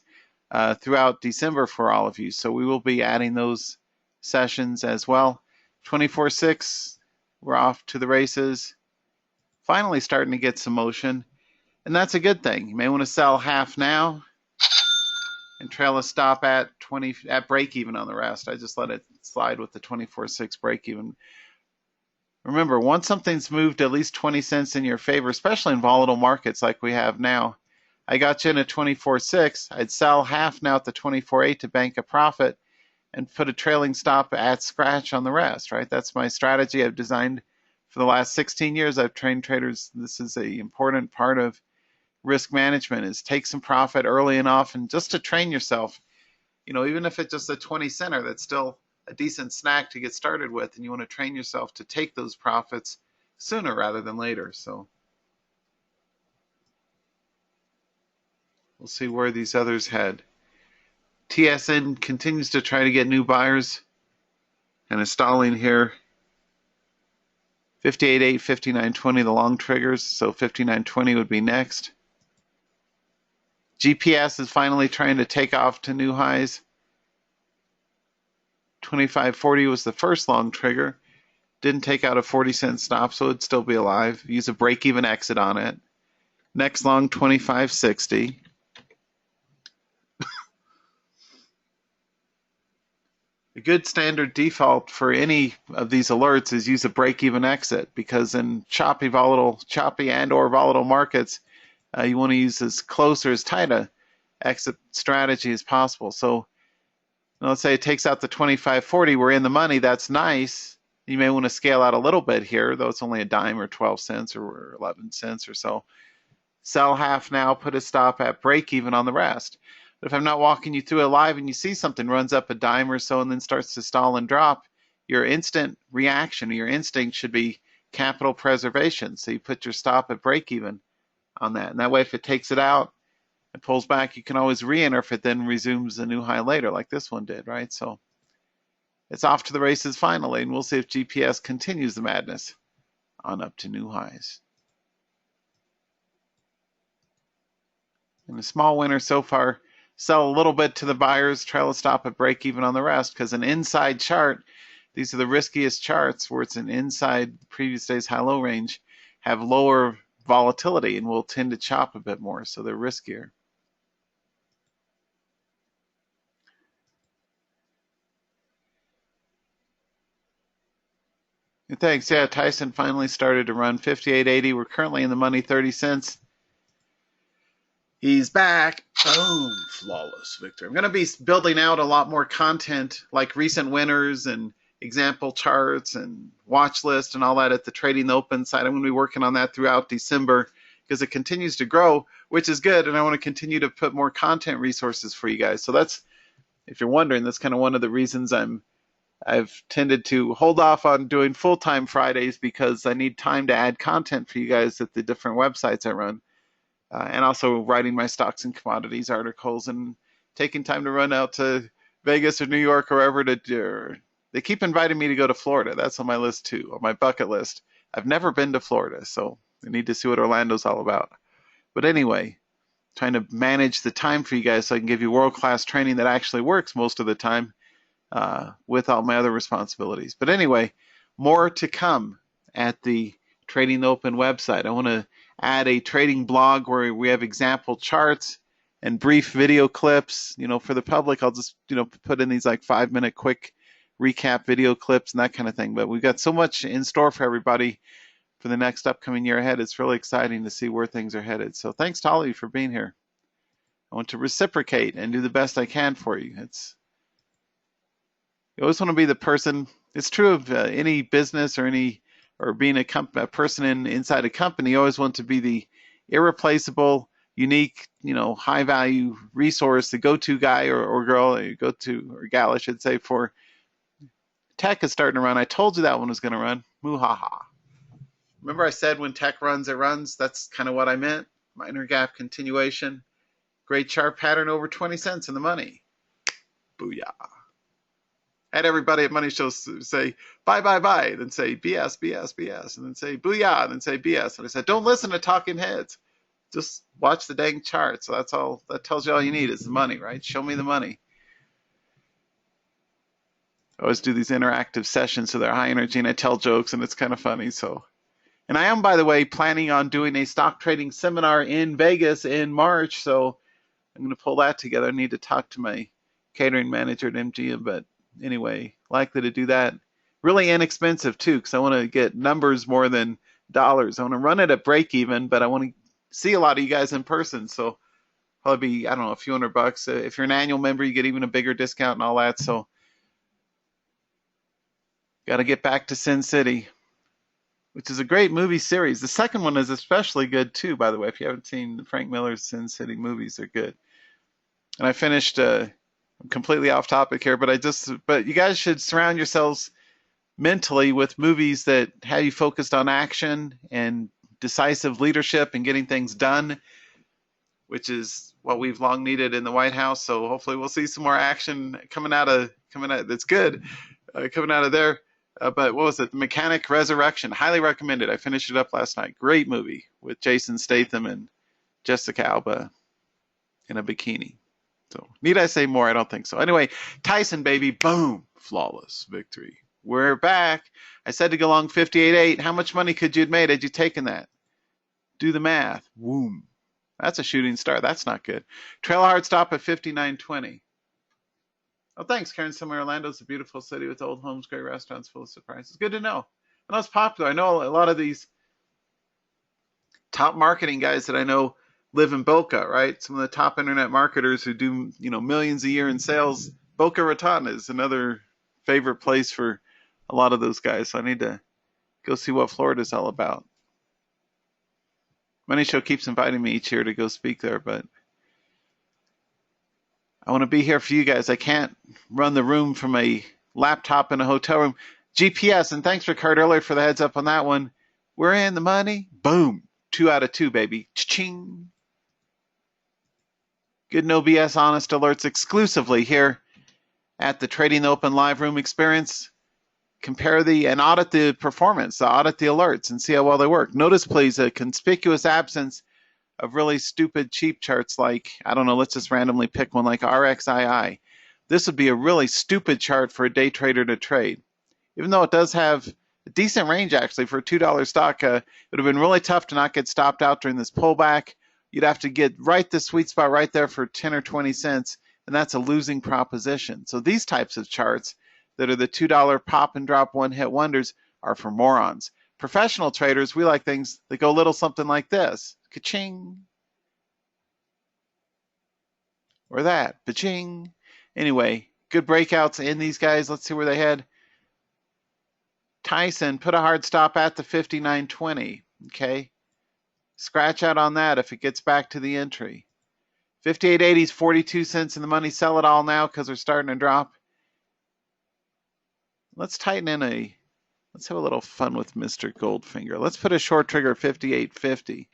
throughout December for all of you. So we will be adding those sessions as well. 24/6, we're off to the races. Finally starting to get some motion, and that's a good thing. You may want to sell half now and trail a stop at break even on the rest. I just let it slide with the 24/6 break even. Remember, once something's moved at least 20 cents in your favor, especially in volatile markets like we have now, I got you in at 24/6. I'd sell half now at the 24/8 to bank a profit and put a trailing stop at scratch on the rest, right? That's my strategy I've designed for the last 16 years. I've trained traders. This is an important part of risk management, is take some profit early and often just to train yourself. Even if it's just a 20 center, that's still a decent snack to get started with, and you want to train yourself to take those profits sooner rather than later. So we'll see where these others head. TSN continues to try to get new buyers and is stalling here. 58.8, 59.20, the long triggers, so 59.20 would be next. GPS is finally trying to take off to new highs. 25.40 was the first long trigger. Didn't take out a 40-cent stop, so it'd still be alive. Use a break-even exit on it. Next long, 25.60. A good standard default for any of these alerts is use a break-even exit, because in choppy and or volatile markets, you want to use as close or as tight a exit strategy as possible. So let's say it takes out the 25.40, we're in the money, that's nice. You may want to scale out a little bit here, though it's only a dime or 12 cents or 11 cents or so. Sell half now, put a stop at break even on the rest. But if I'm not walking you through it live and you see something runs up a dime or so and then starts to stall and drop, your instant reaction, or your instinct should be capital preservation. So you put your stop at break even on that. And that way, if it takes it out and pulls back, you can always re-enter if it then resumes a new high later, like this one did, right? So it's off to the races finally, and we'll see if GPS continues the madness on up to new highs. And a small winner so far. Sell a little bit to the buyers, trail a stop at break even on the rest, because an inside chart, these are the riskiest charts where it's an inside previous day's high-low range, have lower volatility and will tend to chop a bit more, so they're riskier. And thanks. Yeah, Tyson finally started to run 58.80. We're currently in the money 30 cents. He's back. Boom. Flawless victory. I'm going to be building out a lot more content like recent winners and example charts and watch list and all that at the Trading the Open site. I'm going to be working on that throughout December because it continues to grow, which is good. And I want to continue to put more content resources for you guys. So that's, if you're wondering, that's kind of one of the reasons I've tended to hold off on doing full-time Fridays, because I need time to add content for you guys at the different websites I run. And also writing my stocks and commodities articles and taking time to run out to Vegas or New York or wherever to do. They keep inviting me to go to Florida. That's on my list too, on my bucket list. I've never been to Florida, so I need to see what Orlando's all about. But anyway, trying to manage the time for you guys so I can give you world-class training that actually works most of the time with all my other responsibilities. But anyway, more to come at the Trading the Open website. I want to add a trading blog where we have example charts and brief video clips. For the public, I'll just, put in these like 5-minute quick recap video clips and that kind of thing. But we've got so much in store for everybody for the next upcoming year ahead. It's really exciting to see where things are headed. So thanks to all of you for being here. I want to reciprocate and do the best I can for you. You always want to be the person. It's true of any business or being a person inside a company. You always want to be the irreplaceable, unique, high value resource, the go-to guy or girl, or gal, I should say, for tech is starting to run. I told you that one was going to run. Moo-ha-ha. Remember I said when tech runs, it runs? That's kind of what I meant. Minor gap continuation. Great chart pattern over 20 cents in the money. Booyah. I had everybody at Money Shows say, buy, buy, buy, then say BS, BS, BS, and then say booyah, and then say BS. And I said, don't listen to talking heads. Just watch the dang chart. So that's all. That tells you all you need is the money, right? Show me the money. I always do these interactive sessions, so they're high energy, and I tell jokes, and it's kind of funny. And I am, by the way, planning on doing a stock trading seminar in Vegas in March, so I'm going to pull that together. I need to talk to my catering manager at MGM, but anyway, likely to do that. Really inexpensive, too, because I want to get numbers more than dollars. I want to run it at break even, but I want to see a lot of you guys in person, so probably be, I don't know, a few $100. If you're an annual member, you get even a bigger discount and all that, so got to get back to Sin City, which is a great movie series. The second one is especially good, too, by the way. If you haven't seen Frank Miller's Sin City movies, they're good. And I finished, I'm completely off topic here, but you guys should surround yourselves mentally with movies that have you focused on action and decisive leadership and getting things done, which is what we've long needed in the White House. So hopefully we'll see some more action coming out that's good, coming out of there. But what was it? The Mechanic Resurrection. Highly recommended. I finished it up last night. Great movie with Jason Statham and Jessica Alba in a bikini. So need I say more? I don't think so. Anyway, Tyson, baby, boom, flawless victory. We're back. I said to go long 58.8. How much money could you have made had you taken that? Do the math. Boom. That's a shooting star. That's not good. Trail hard stop at 59.20. Oh, thanks, Karen. Somewhere Orlando's a beautiful city with old homes, great restaurants, full of surprises. Good to know. I know it's popular. I know a lot of these top marketing guys that I know live in Boca, right? Some of the top internet marketers who do, millions a year in sales. Boca Raton is another favorite place for a lot of those guys. So I need to go see what Florida's all about. Money Show keeps inviting me each year to go speak there, but I want to be here for you guys. I can't run the room from a laptop in a hotel room. GPS, and thanks, Rickard, earlier for the heads up on that one. We're in the money. Boom. 2 out of 2, baby. Cha-ching. Good no BS honest alerts exclusively here at the Trading Open Live Room Experience. Compare and audit the performance, audit the alerts, and see how well they work. Notice, please, a conspicuous absence of really stupid cheap charts like, I don't know, let's just randomly pick one like RXII. This would be a really stupid chart for a day trader to trade. Even though it does have a decent range actually for a $2 stock, it would have been really tough to not get stopped out during this pullback. You'd have to get right the sweet spot right there for 10 or 20 cents, and that's a losing proposition. So these types of charts that are the $2 pop and drop one-hit wonders are for morons. Professional traders, we like things that go a little something like this. Ka-ching. Or that. Ba-ching. Anyway, good breakouts in these guys. Let's see where they head. Tyson, put a hard stop at the 59.20. Okay. Scratch out on that if it gets back to the entry. 58.80 is 42 cents in the money. Sell it all now because they're starting to drop. Let's tighten in let's have a little fun with Mr. Goldfinger. Let's put a short trigger 58.50.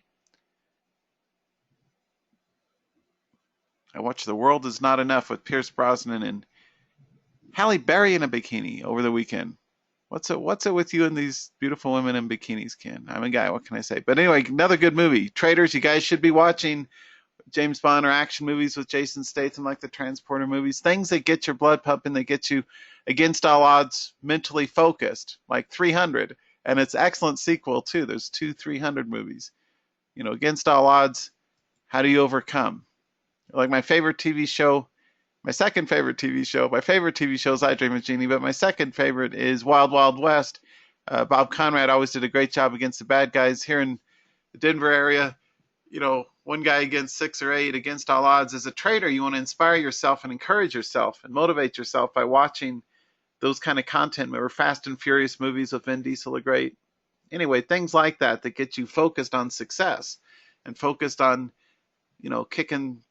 I watched The World Is Not Enough with Pierce Brosnan and Halle Berry in a bikini over the weekend. What's it with you and these beautiful women in bikinis, Ken? I'm a guy, what can I say? But anyway, another good movie. Traders, you guys should be watching James Bond or action movies with Jason Statham, like the Transporter movies. Things that get your blood pumping, that get you against all odds mentally focused, like 300. And it's excellent sequel, too. There's 2 300 movies. against all odds, how do you overcome? Like my favorite TV show, my second favorite TV show, my favorite TV show is I Dream of Jeannie, but my second favorite is Wild Wild West. Bob Conrad always did a great job against the bad guys here in the Denver area. One guy against 6 or 8 against all odds. As a trader, you want to inspire yourself and encourage yourself and motivate yourself by watching those kind of content. Remember, Fast and Furious movies with Vin Diesel are great. Anyway, things like that get you focused on success and focused on, kicking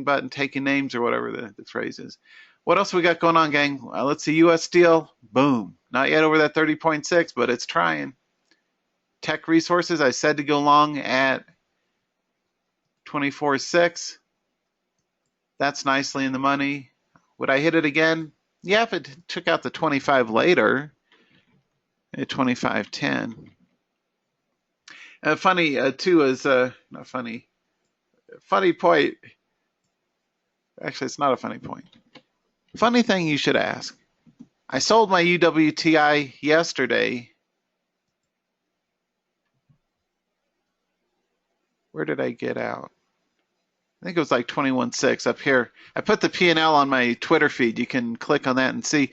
butt and taking names, or whatever the phrase is. What else we got going on, gang? Let's see, U.S. Steel, boom. Not yet over that 30.6, but it's trying. Tech Resources, I said to go long at 24.6. That's nicely in the money. Would I hit it again? Yeah, if it took out the 25 later at 25.10. Funny, too, is, not funny. Funny point. Actually, it's not a funny point. Funny thing you should ask. I sold my UWTI yesterday. Where did I get out? I think it was like 21.6 up here. I put the P&L on my Twitter feed. You can click on that and see.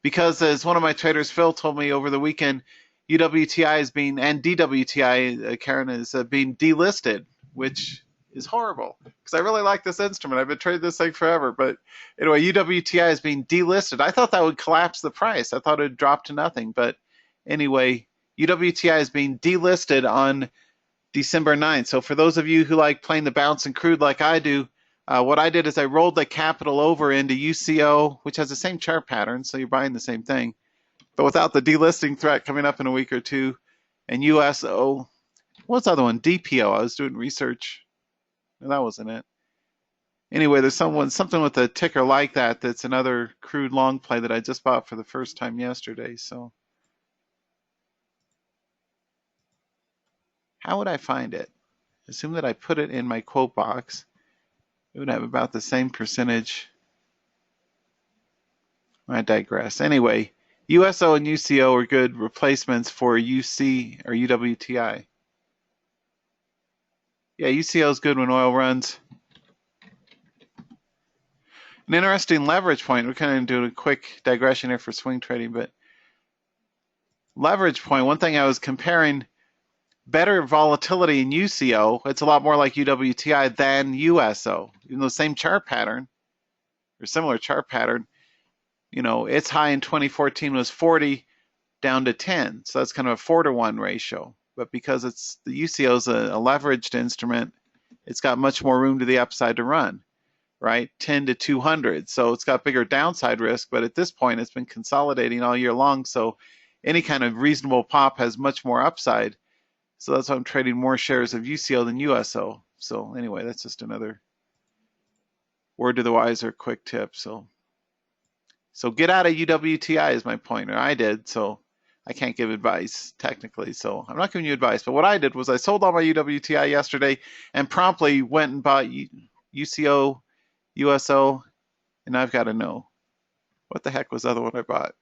Because as one of my traders, Phil, told me over the weekend, UWTI is being, and DWTI, Karen, is being delisted, which is horrible. Because I really like this instrument. I've been trading this thing forever. But anyway, UWTI is being delisted. I thought that would collapse the price. I thought it would drop to nothing. But anyway, UWTI is being delisted on December 9th. So for those of you who like playing the bounce and crude like I do, what I did is I rolled the capital over into UCO, which has the same chart pattern, so you're buying the same thing, but without the delisting threat coming up in a week or two, and USO. What's the other one? DPO. I was doing research. No, that wasn't it. Anyway, there's something with a ticker like that that's another crude long play that I just bought for the first time yesterday. So how would I find it? Assume that I put it in my quote box. It would have about the same percentage. I digress. Anyway, USO and UCO are good replacements for UC or UWTI. Yeah, UCO is good when oil runs. An interesting leverage point. We're kind of doing a quick digression here for swing trading, but leverage point, one thing I was comparing, better volatility in UCO, it's a lot more like UWTI than USO. Even though same chart pattern, or similar chart pattern, its high in 2014 was 40 down to 10. So that's kind of a 4-to-1 ratio. But because the UCO is a leveraged instrument, it's got much more room to the upside to run, right? 10 to 200. So it's got bigger downside risk, but at this point it's been consolidating all year long. So any kind of reasonable pop has much more upside. So that's why I'm trading more shares of UCO than USO. So anyway, that's just another word to the wise or quick tip. So get out of UWTI is my point, or I did. So I can't give advice technically. So I'm not giving you advice. But what I did was I sold all my UWTI yesterday and promptly went and bought UCO, USO, and I've got to know. What the heck was the other one I bought?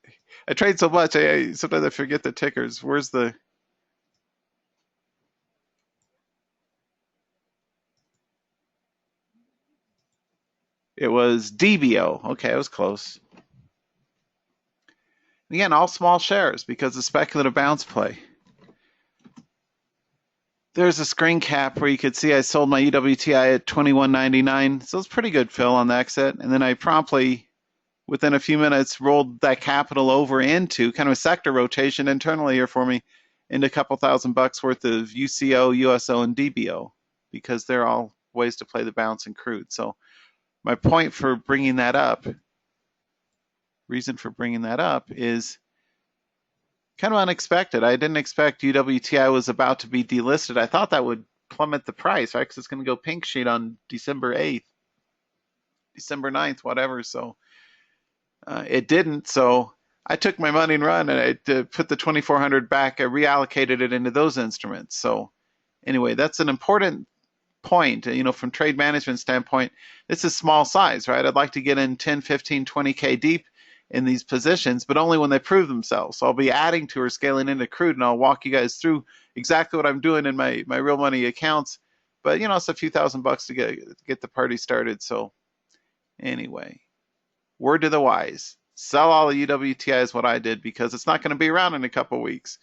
I trade so much, sometimes I forget the tickers. Where's the... It was DBO. Okay, I was close. Again, all small shares because of speculative bounce play. There's a screen cap where you could see I sold my UWTI at $21.99. So it's pretty good fill on the exit. And then I promptly, within a few minutes, rolled that capital over into kind of a sector rotation internally here for me into a couple $1,000 worth of UCO, USO, and DBO because they're all ways to play the bounce and crude. So my point for bringing that up, reason for bringing that up is kind of unexpected. I didn't expect UWTI was about to be delisted. I thought that would plummet the price, right? Because it's going to go pink sheet on December 8th, December 9th, whatever. So it didn't. So I took my money and run, and I put the 2,400 back. I reallocated it into those instruments. So anyway, that's an important point. From trade management standpoint, this is small size, right? I'd like to get in 10, 15, 20K deep. in these positions, but only when they prove themselves. So I'll be adding to or scaling into crude, and I'll walk you guys through exactly what I'm doing in my real money accounts. But you know, it's a few $1,000s to get the party started. So anyway, word to the wise: sell all the UWTI is what I did, because it's not going to be around in a couple weeks.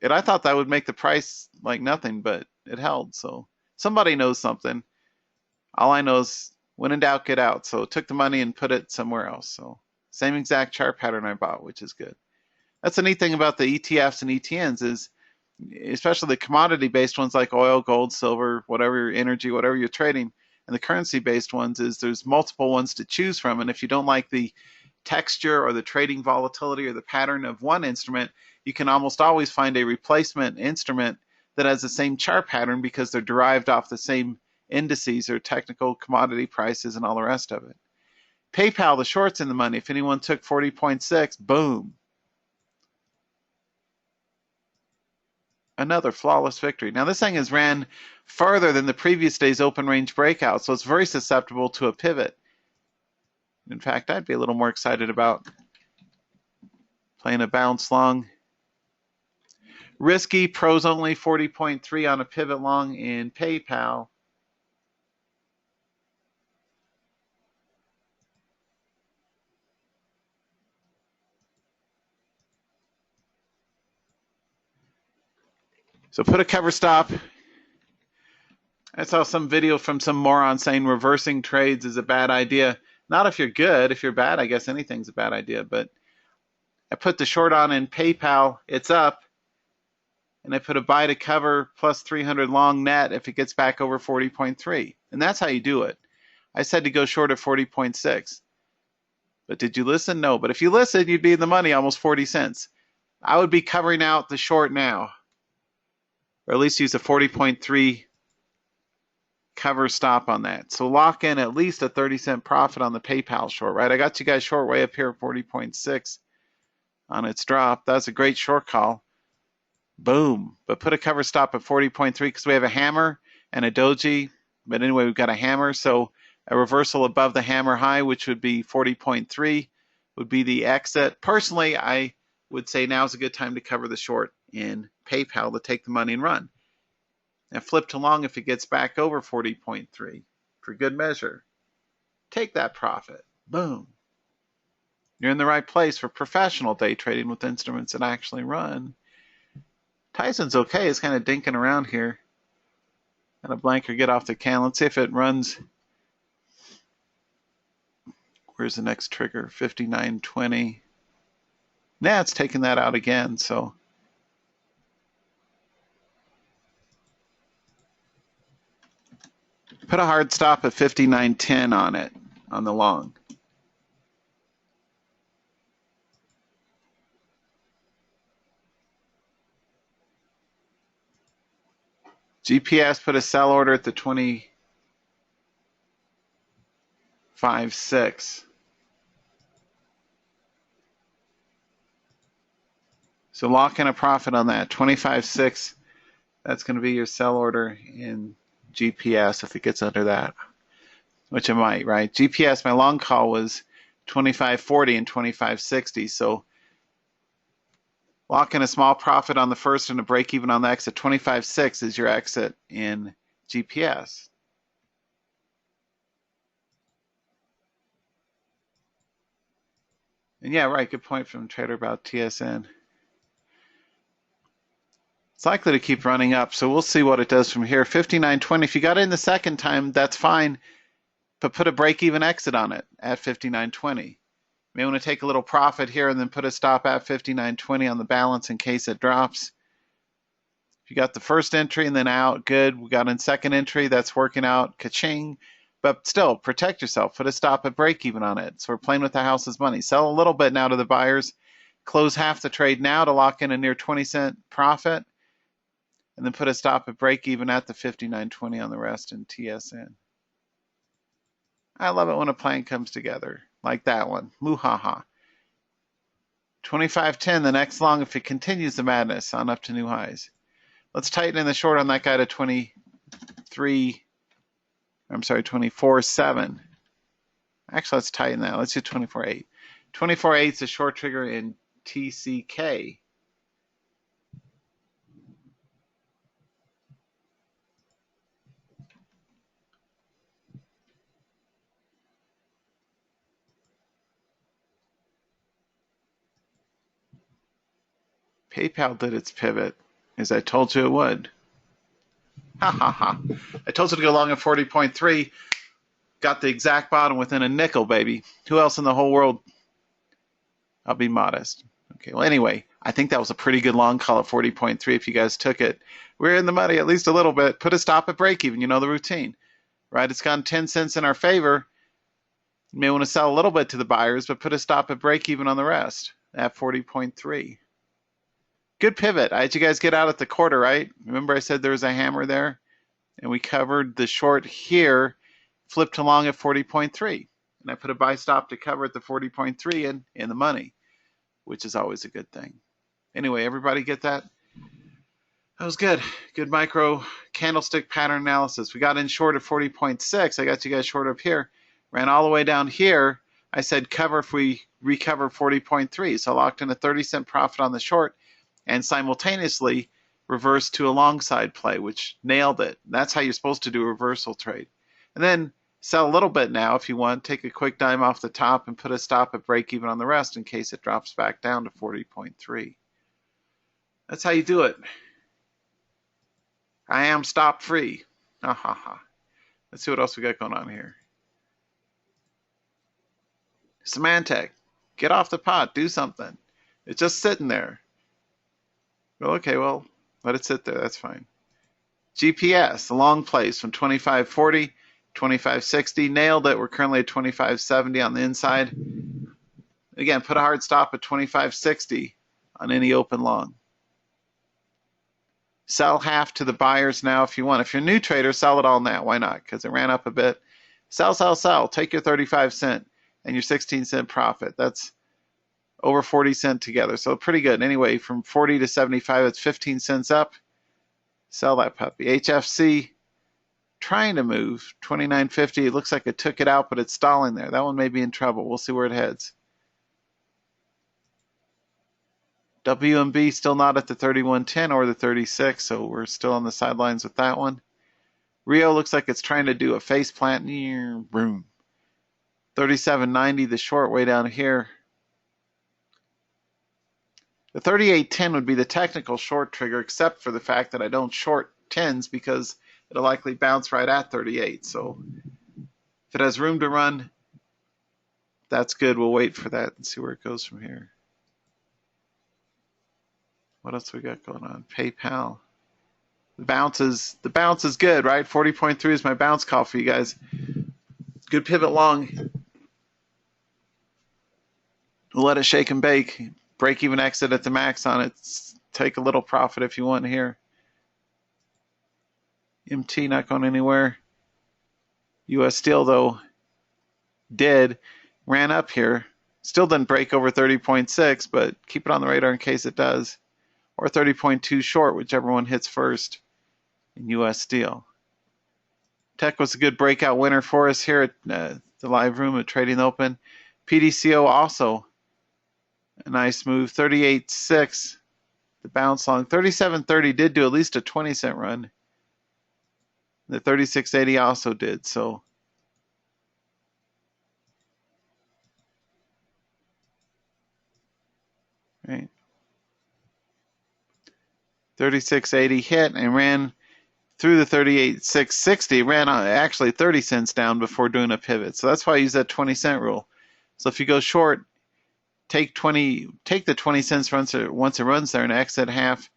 And I thought that would make the price like nothing, but it held. So somebody knows something. All I know is when in doubt, get out. So took the money and put it somewhere else. So same exact chart pattern I bought, which is good. That's the neat thing about the ETFs and ETNs is, especially the commodity-based ones like oil, gold, silver, whatever, energy, whatever you're trading, and the currency-based ones is there's multiple ones to choose from. And if you don't like the texture or the trading volatility or the pattern of one instrument, you can almost always find a replacement instrument that has the same chart pattern because they're derived off the same indices or technical commodity prices and all the rest of it. PayPal, the short's in the money. If anyone took 40.6, boom. Another flawless victory. Now this thing has ran farther than the previous day's open range breakout, so it's very susceptible to a pivot. In fact, I'd be a little more excited about playing a bounce long. Risky, pros only, 40.3 on a pivot long in PayPal. So put a cover stop. I saw some video from some moron saying reversing trades is a bad idea. Not if you're good. If you're bad, I guess anything's a bad idea. But I put the short on in PayPal. It's up. And I put a buy to cover plus 300 long net if it gets back over 40.3. And that's how you do it. I said to go short at 40.6. But did you listen? No. But if you listen, you'd be in the money, almost 40 cents. I would be covering out the short now. Or at least use a 40.3 cover stop on that. So lock in at least a 30-cent profit on the PayPal short, right? I got you guys short way up here at 40.6 on its drop. That's a great short call. Boom. But put a cover stop at 40.3 because we have a hammer and a doji. But anyway, we've got a hammer. So a reversal above the hammer high, which would be 40.3, would be the exit. Personally, I would say now is a good time to cover the short in PayPal to take the money and run. Now flip to long if it gets back over 40.3 for good measure. Take that profit. Boom. You're in the right place for professional day trading with instruments that actually run. Tyson's okay. It's kind of dinking around here. And a blanker get off the can. Let's see if it runs. Where's the next trigger? 59.20. Nah, it's taking that out again. So put a hard stop at 59.10 on it, on the long. GPS put a sell order at the 25.6. So lock in a profit on that. 25.6, that's going to be your sell order in GPS if it gets under that, which it might, right? GPS, my long call was 25.40 and 25.60. So lock in a small profit on the first and a break even on the exit. 25.6 is your exit in GPS. And yeah, right, good point from Trader about TSN. It's likely to keep running up, so we'll see what it does from here. 59.20, if you got in the second time, that's fine, but put a break-even exit on it at 59.20. You may want to take a little profit here and then put a stop at 59.20 on the balance in case it drops. If you got the first entry and then out, good. We got in second entry, that's working out, ka-ching. But still, protect yourself. Put a stop at break-even on it. So we're playing with the house's money. Sell a little bit now to the buyers. Close half the trade now to lock in a near 20-cent profit. And then put a stop at break even at the 59.20 on the rest in TSN. I love it when a plan comes together, like that one. Muhaha. 25.10, the next long if it continues the madness on up to new highs. Let's tighten in the short on that guy to 24.7. Actually, let's tighten that. Let's do 24.8. 24/8 a short trigger in TCK. PayPal did its pivot, as I told you it would. Ha ha ha. I told you to go long at 40.3. Got the exact bottom within a nickel, baby. Who else in the whole world? I'll be modest. Okay, well, anyway, I think that was a pretty good long call at 40.3 if you guys took it. We're in the money at least a little bit. Put a stop at break even. You know the routine, right? It's gone 10 cents in our favor. You may want to sell a little bit to the buyers, but put a stop at break even on the rest at 40.3. Good pivot. I had you guys get out at the quarter, right? Remember I said there was a hammer there? And we covered the short here, flipped along at 40.3. And I put a buy stop to cover at the 40.3 and in the money, which is always a good thing. Anyway, everybody get that? That was good. Good micro candlestick pattern analysis. We got in short at 40.6. I got you guys short up here. Ran all the way down here. I said cover if we recover 40.3. So I locked in a 30-cent profit on the short and simultaneously reversed to a long side play, which nailed it. That's how you're supposed to do a reversal trade. And then sell a little bit now if you want. Take a quick dime off the top and put a stop at break even on the rest in case it drops back down to 40.3. That's how you do it. I am stop free. Ha ha ha. Let's see what else we got going on here. Symantec, get off the pot, do something. It's just sitting there. Well, okay, well, let it sit there, that's fine. GPS, the long plays from 25.40, 25.60, nailed it. We're currently at 25.70 on the inside. Again, put a hard stop at 25.60 on any open long. Sell half to the buyers now if you want. If you're a new trader, sell it all now. Why not? Because it ran up a bit. Sell, sell, sell. Take your 35 cent and your 16-cent profit. That's over 40 cent together. So pretty good. Anyway, from 40 to 75, it's 15 cents up. Sell that puppy. HFC trying to move. 29.50. It looks like it took it out, but it's stalling there. That one may be in trouble. We'll see where it heads. WMB still not at the 31.10 or the 36, so we're still on the sidelines with that one. Rio looks like it's trying to do a face plant. Boom. 37.90, the short way down here. The 38.10 would be the technical short trigger, except for the fact that I don't short 10s because it'll likely bounce right at 38. So if it has room to run, that's good. We'll wait for that and see where it goes from here. What else we got going on? PayPal. The bounce is good, right? 40.3 is my bounce call for you guys. Good pivot long. We'll let it shake and bake. Break even exit at the max on it. Take a little profit if you want here. MT not going anywhere. US Steel though did. Ran up here. Still didn't break over 30.6, but keep it on the radar in case it does. Or 30.2 short, whichever one hits first in US Steel. Tech was a good breakout winner for us here at the live room at Trading Open. PDCO also a nice move. 38.6, the bounce long. 37.30 did do at least a 20-cent run. The 36.80 also did. So right. 36.80 hit and ran through the 38.660. Ran on actually 30 cents down before doing a pivot. So that's why I use that 20-cent rule. So if you go short, take the 20 cents once it runs there and exit half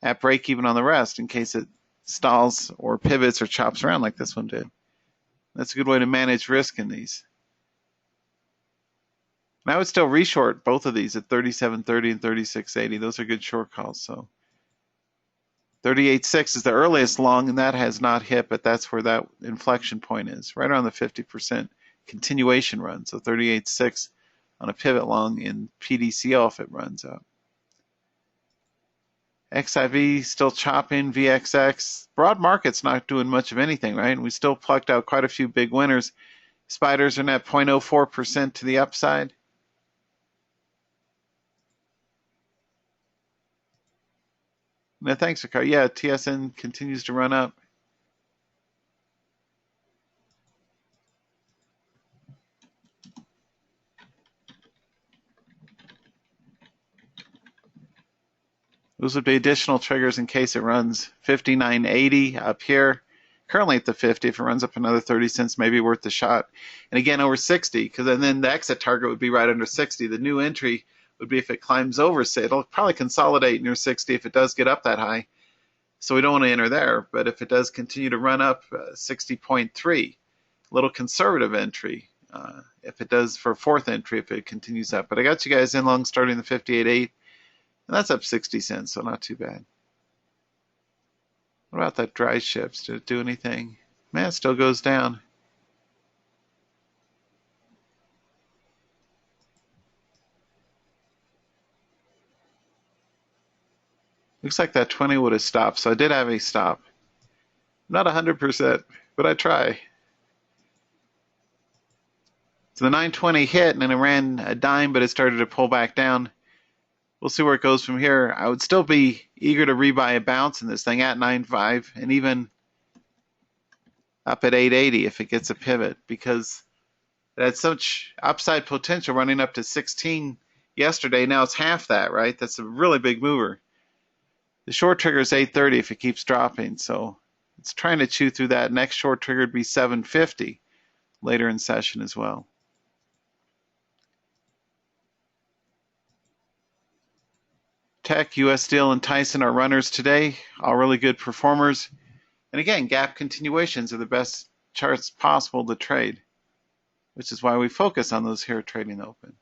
at break even on the rest in case it stalls or pivots or chops around like this one did. That's a good way to manage risk in these. And I would still reshort both of these at 37.30 and 36.80. Those are good short calls. So 38.6 is the earliest long, and that has not hit, but that's where that inflection point is, right around the 50% continuation run. So 38.6 on a pivot long in PDCO if it runs up. XIV still chopping, VXX. Broad market's not doing much of anything, right? And we still plucked out quite a few big winners. Spiders are net 0.04% to the upside. No, thanks, Ricardo. Yeah, TSN continues to run up. Those would be additional triggers in case it runs 59.80 up here. Currently at the 50. If it runs up another 30 cents, maybe worth the shot. And again, over 60, because then the exit target would be right under 60. The new entry would be if it climbs over, say, it'll probably consolidate near 60 if it does get up that high. So we don't want to enter there. But if it does continue to run up 60.3, a little conservative entry. If it does for fourth entry, if it continues up. But I got you guys in long starting the 58.8. And that's up 60 cents, so not too bad. What about that dry ships? Did it do anything? Man, it still goes down. Looks like that 20 would have stopped, so I did have a stop. Not 100%, but I try. So the 920 hit, and then it ran a dime, but it started to pull back down. We'll see where it goes from here. I would still be eager to rebuy a bounce in this thing at 9.5 and even up at 8.80 if it gets a pivot, because it had such upside potential running up to 16 yesterday. Now it's half that, right? That's a really big mover. The short trigger is 8.30 if it keeps dropping, so it's trying to chew through that. Next short trigger would be 7.50 later in session as well. Tech, US Steel, and Tyson are runners today, all really good performers. And again, gap continuations are the best charts possible to trade, which is why we focus on those here trading open.